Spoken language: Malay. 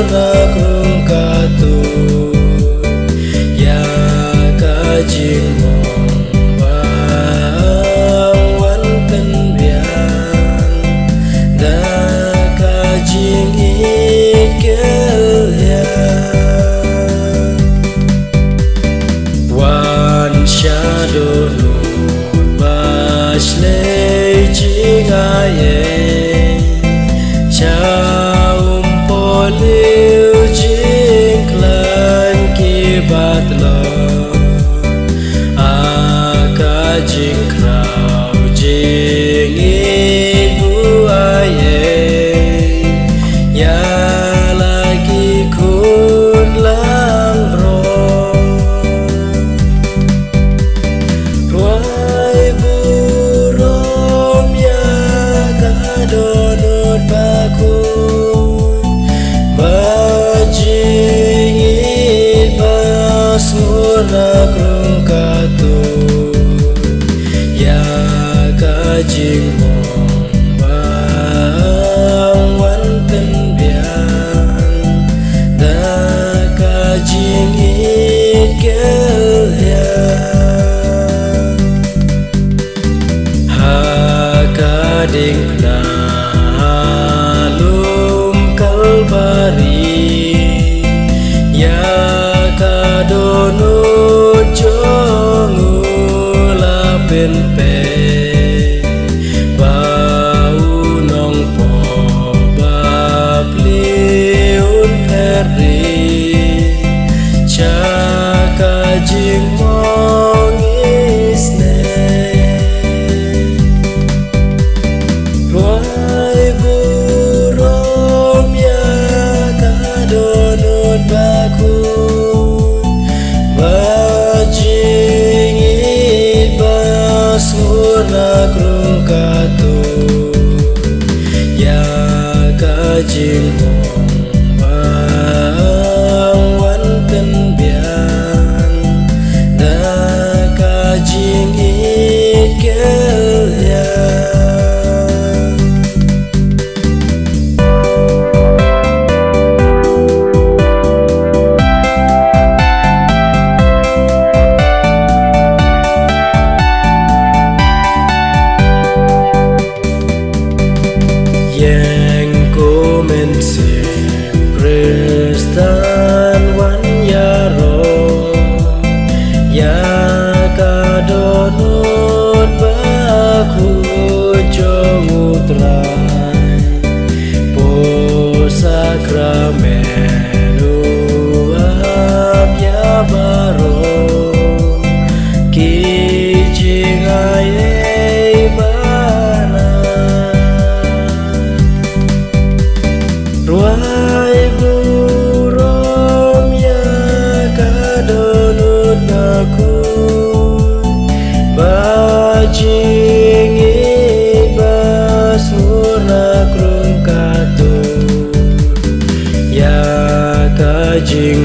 sempurna krung katut ya kajing mong bang wanten biang da kajing ikel ya wan shadow Ashley jingaye chaum poliu jingklan kibatlo aka jingkrau jingin buaye ya lagi kun langro donut bakun bajingit basmurna krung katut ya kajing mong bang wanten biang da kajing ikel ya hakading kalbari ya kadonut jongula penpe bau nong po bapliun perdi caka jing mong isne donut bakun bajingit basmurna krung katut ya kajing mong bang wanten biang da kajing ikel ya yang komen prestan wan yaro ya kadonut baku jongutrai po sakramenu abya baro kijing aye bana ruai burom ya kadonut bakun bajingit basmurna krung katut ya kajing